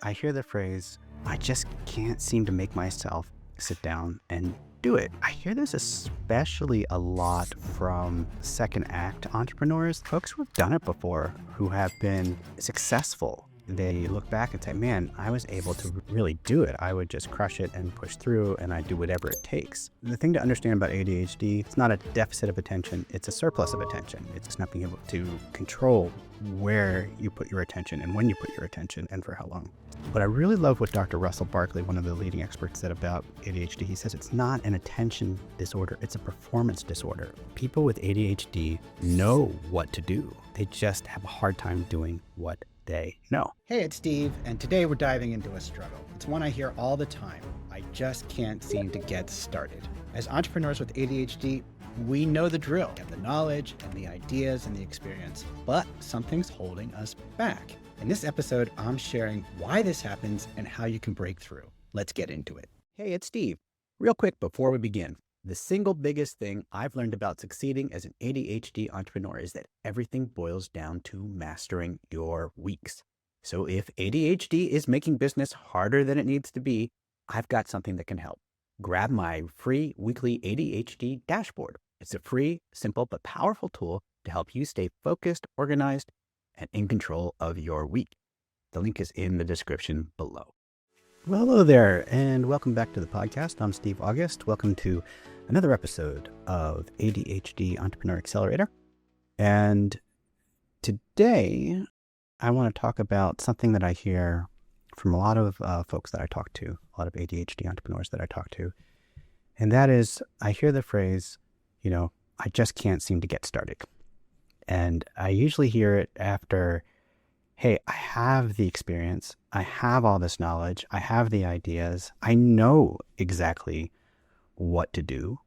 I hear the phrase, I just can't seem to make myself sit down and do it. I hear this especially a lot from second act entrepreneurs, folks who have done it before, who have been successful. They look back and say, man, I was able to really do it. I would just crush it and push through, and I do whatever it takes. The thing to understand about ADHD, it's not a deficit of attention, it's a surplus of attention. It's not being able to control where you put your attention and when you put your attention and for how long. But I really love what Dr. Russell Barkley, one of the leading experts, said about ADHD. He says it's not an attention disorder, it's a performance disorder. People with ADHD know what to do. They just have a hard time doing what they know. Hey, it's Steve, and today we're diving into a struggle. It's one I hear all the time. I just can't seem to get started. As entrepreneurs with ADHD, we know the drill. We have the knowledge and the ideas and the experience, but something's holding us back. In this episode, I'm sharing why this happens and how you can break through. Let's get into it. Hey, it's Steve. Real quick before we begin, the single biggest thing I've learned about succeeding as an ADHD entrepreneur is that everything boils down to mastering your weeks. So if ADHD is making business harder than it needs to be, I've got something that can help. Grab my free weekly ADHD dashboard. It's a free, simple, but powerful tool to help you stay focused, organized, and in control of your week. The link is in the description below. Well, hello there, and welcome back to the podcast. I'm Steve August. Welcome to another episode of ADHD Entrepreneur Accelerator. And today, I want to talk about something that I hear from a lot of folks that I talk to, a lot of ADHD entrepreneurs that I talk to. And that is, I hear the phrase, I just can't seem to get started. And I usually hear it after, hey, I have the experience, I have all this knowledge, I have the ideas, I know exactly what to do.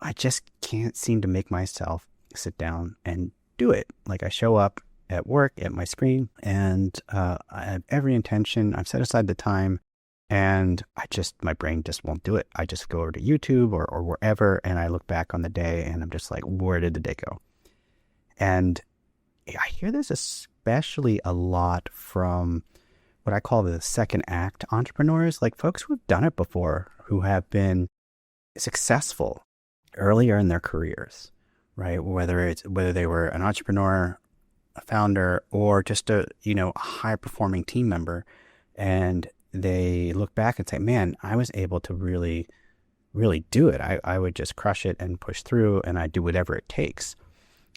I just can't seem to make myself sit down and do it. Like I show up at work, at my screen, and I have every intention, I've set aside the time, and my brain just won't do it. I just go over to YouTube or wherever, and I look back on the day, and I'm just like, where did the day go? And I hear this especially a lot from what I call the second act entrepreneurs, like folks who have done it before, who have been successful earlier in their careers, right? Whether they were an entrepreneur, a founder, or just a high performing team member, and they look back and say, man, I was able to really, really do it. I would just crush it and push through, and I do whatever it takes.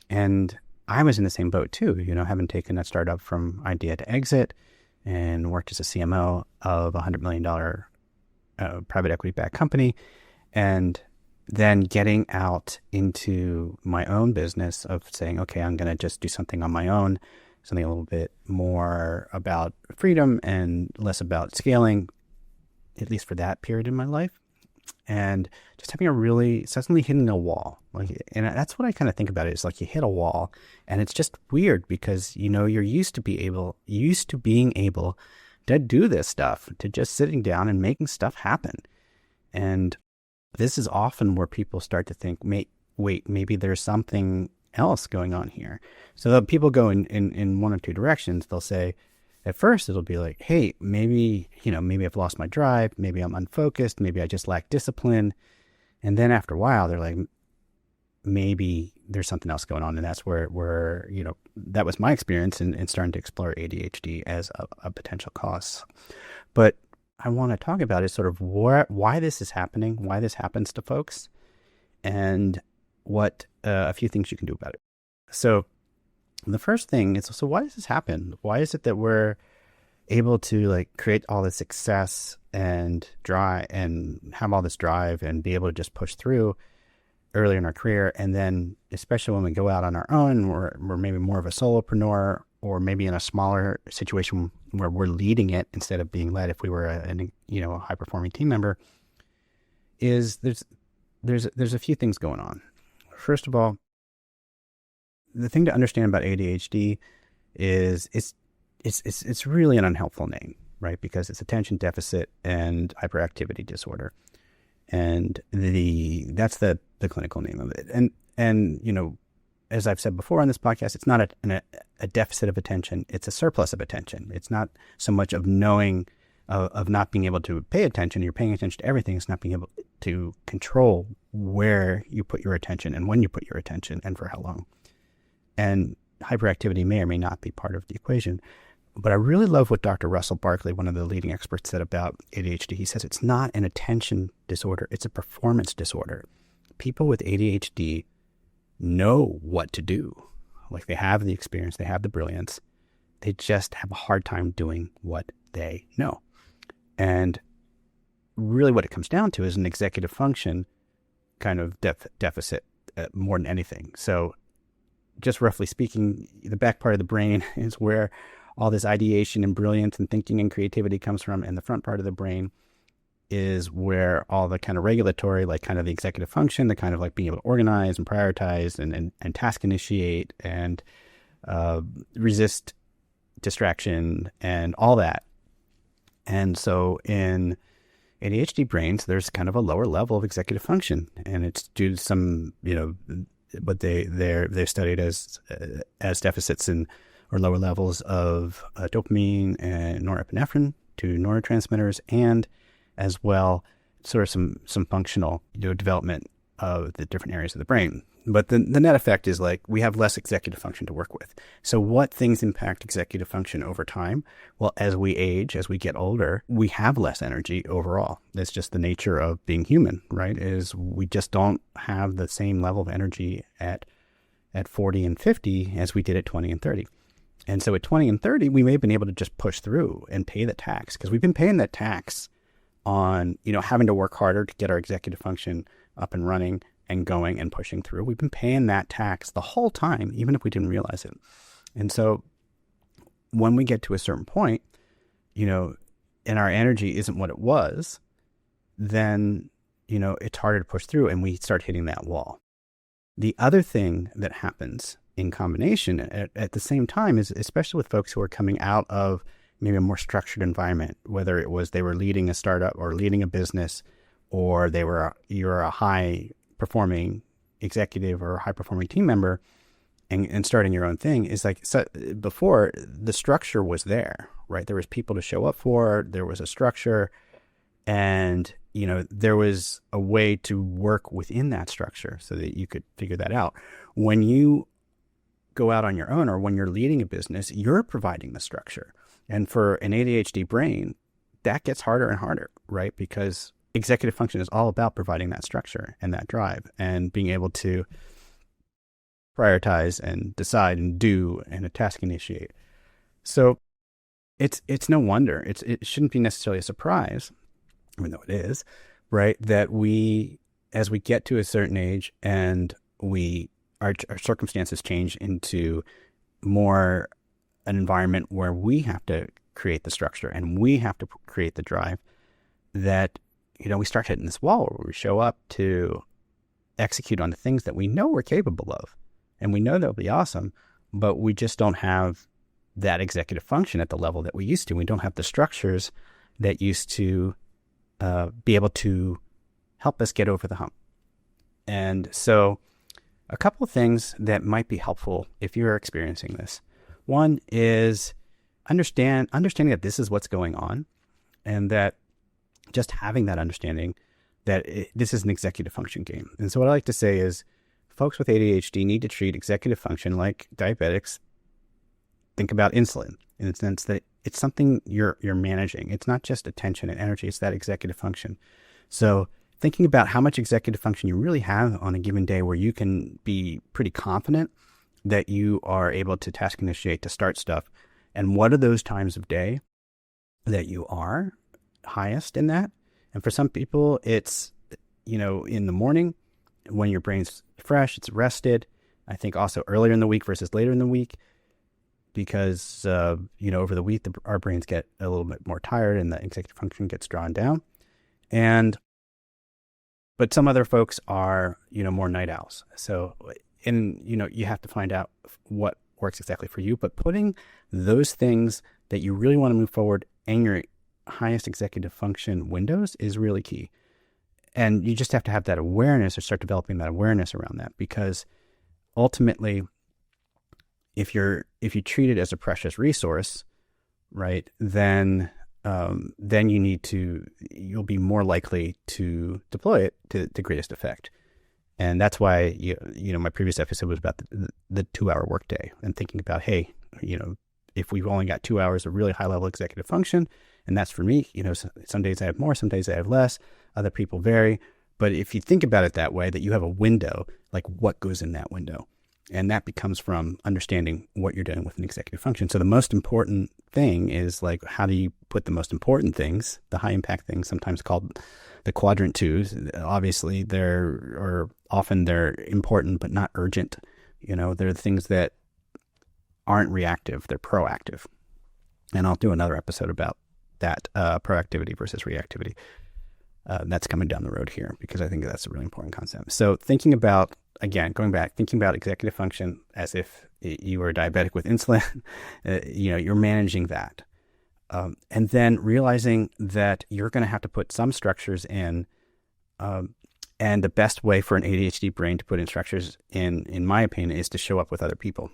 And I was in the same boat too, having taken a startup from idea to exit and worked as a CMO of a $100 million private equity backed company. And then getting out into my own business of saying, okay, I'm going to just do something on my own, something a little bit more about freedom and less about scaling, at least for that period in my life. And just having suddenly hitting a wall. And that's what I kind of think about it. It's like you hit a wall, and it's just weird because, you're used to being able to do this stuff, to just sitting down and making stuff happen. And this is often where people start to think, wait, maybe there's something else going on here. So people go in one of two directions. They'll say, at first, it'll be like, hey, maybe I've lost my drive. Maybe I'm unfocused. Maybe I just lack discipline. And then after a while, they're like, maybe there's something else going on. And that's where that was my experience in starting to explore ADHD as a potential cause. But I want to talk about is sort of why this is happening, why this happens to folks, and what a few things you can do about it. So the first thing is, so why does this happen? Why is it that we're able to create all this success and have all this drive and be able to just push through earlier in our career? And then especially when we go out on our own, we're maybe more of a solopreneur, or maybe in a smaller situation where we're leading it instead of being led, if we were a high performing team member, is there's a few things going on. First of all, the thing to understand about ADHD is it's really an unhelpful name, right? Because it's attention deficit and hyperactivity disorder, and that's the clinical name of it. And as I've said before on this podcast, it's not a deficit of attention. It's a surplus of attention. It's not so much of knowing, of not being able to pay attention. You're paying attention to everything. It's not being able to control where you put your attention and when you put your attention and for how long. And hyperactivity may or may not be part of the equation. But I really love what Dr. Russell Barkley, one of the leading experts, said about ADHD. He says it's not an attention disorder. It's a performance disorder. People with ADHD know what to do. Like, they have the experience, they have the brilliance. They just have a hard time doing what they know. And really what it comes down to is an executive function kind of deficit more than anything. So just roughly speaking, the back part of the brain is where all this ideation and brilliance and thinking and creativity comes from. And the front part of the brain is where all the kind of regulatory, like kind of the executive function, the kind of like being able to organize and prioritize and task initiate and resist distraction and all that. And so in ADHD brains, there's kind of a lower level of executive function, and it's due to some, what they're studied as deficits in or lower levels of dopamine and norepinephrine, two neurotransmitters, and as well sort of some functional development of the different areas of the brain. But the net effect is like we have less executive function to work with. So what things impact executive function over time? Well, as we age, as we get older, we have less energy overall. That's just the nature of being human, right? Is we just don't have the same level of energy at 40 and 50 as we did at 20 and 30. And so at 20 and 30, we may have been able to just push through and pay the tax, because we've been paying that tax on, having to work harder to get our executive function up and running and going and pushing through. We've been paying that tax the whole time, even if we didn't realize it. And so when we get to a certain point, and our energy isn't what it was, then, it's harder to push through and we start hitting that wall. The other thing that happens in combination at the same time is, especially with folks who are coming out of maybe a more structured environment, whether it was they were leading a startup or leading a business, or you're a high performing executive or high performing team member and starting your own thing, is like, so before the structure was there, right? There was people to show up for, there was a structure, and, there was a way to work within that structure so that you could figure that out. When you go out on your own, or when you're leading a business, you're providing the structure. And for an ADHD brain, that gets harder and harder, right? Because executive function is all about providing that structure and that drive and being able to prioritize and decide and do and a task initiate. So it's no wonder, it shouldn't be necessarily a surprise, even though it is, right? That as we get to a certain age and our circumstances change into more an environment where we have to create the structure and we have to create the drive, that we start hitting this wall where we show up to execute on the things that we know we're capable of. And we know they'll be awesome, but we just don't have that executive function at the level that we used to. We don't have the structures that used to be able to help us get over the hump. And so a couple of things that might be helpful if you're experiencing this. One is understanding that this is what's going on, and that just having that understanding that this is an executive function game. And so what I like to say is folks with ADHD need to treat executive function like diabetics think about insulin, in the sense that it's something you're managing. It's not just attention and energy, it's that executive function. So thinking about how much executive function you really have on a given day, where you can be pretty confident that you are able to task initiate, to start stuff. And what are those times of day that you are highest in that? And for some people, it's, in the morning when your brain's fresh, it's rested. I think also earlier in the week versus later in the week, because, over the week, our brains get a little bit more tired and the executive function gets drawn down. But some other folks are, more night owls. So, you have to find out what works exactly for you, but putting those things that you really want to move forward in your highest executive function windows is really key. And you just have to have that awareness, or start developing that awareness around that, because ultimately, if you treat it as a precious resource, right, then you'll be more likely to deploy it to the greatest effect. And that's why, my previous episode was about the 2-hour workday and thinking about, hey, if we've only got 2 hours of really high level executive function, and that's for me, some days I have more, some days I have less, other people vary. But if you think about it that way, that you have a window, like what goes in that window, and that becomes from understanding what you're doing with an executive function. So the most important thing is like, how do you put the most important things, the high impact things, sometimes called the quadrant twos. Obviously, they're important, but not urgent. They're things that aren't reactive, they're proactive. And I'll do another episode about that, proactivity versus reactivity. That's coming down the road here, because I think that's a really important concept. So thinking about executive function as if you were diabetic with insulin, you're managing that. And then realizing that you're going to have to put some structures in, and the best way for an ADHD brain to put in structures in my opinion, is to show up with other people.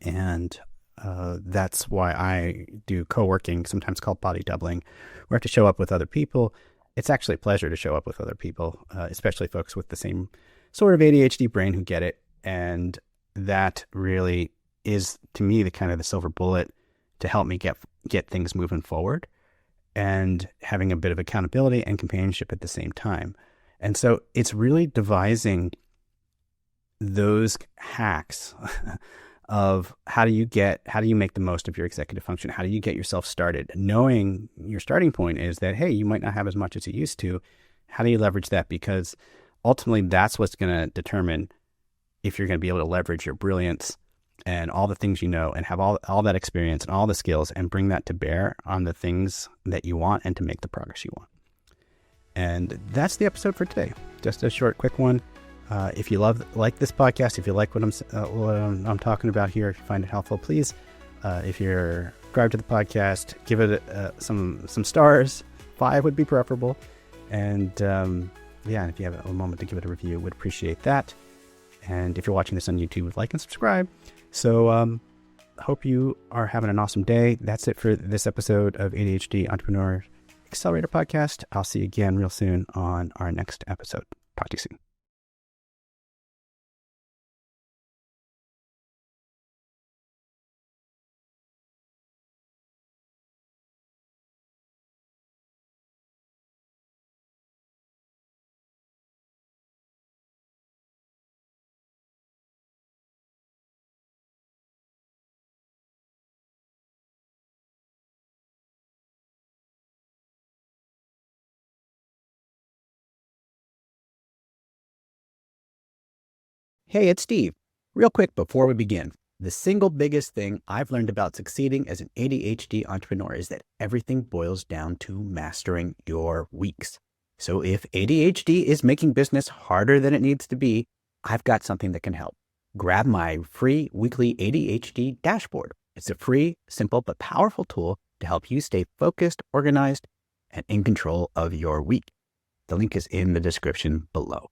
And that's why I do co-working, sometimes called body doubling, where I have to show up with other people. It's actually a pleasure to show up with other people, especially folks with the same sort of ADHD brain who get it. And that really is, to me, the silver bullet to help me get things moving forward, and having a bit of accountability and companionship at the same time. And so it's really devising those hacks of how do you make the most of your executive function? How do you get yourself started? Knowing your starting point is that, hey, you might not have as much as you used to. How do you leverage that? Because ultimately that's what's going to determine if you're going to be able to leverage your brilliance and all the things and have all that experience and all the skills, and bring that to bear on the things that you want and to make the progress you want. And that's the episode for today. Just a short, quick one. If you like this podcast, if you like what I'm talking about here, if you find it helpful, please, if you're subscribed to the podcast, give it some stars. 5 would be preferable. And if you have a moment to give it a review, would appreciate that. And if you're watching this on YouTube, like and subscribe. So hope you are having an awesome day. That's it for this episode of ADHD Entrepreneur Accelerator Podcast. I'll see you again real soon on our next episode. Talk to you soon. Hey, it's Steve. Real quick before we begin, the single biggest thing I've learned about succeeding as an ADHD entrepreneur is that everything boils down to mastering your weeks. So if ADHD is making business harder than it needs to be, I've got something that can help. Grab my free weekly ADHD dashboard. It's a free, simple, but powerful tool to help you stay focused, organized, and in control of your week. The link is in the description below.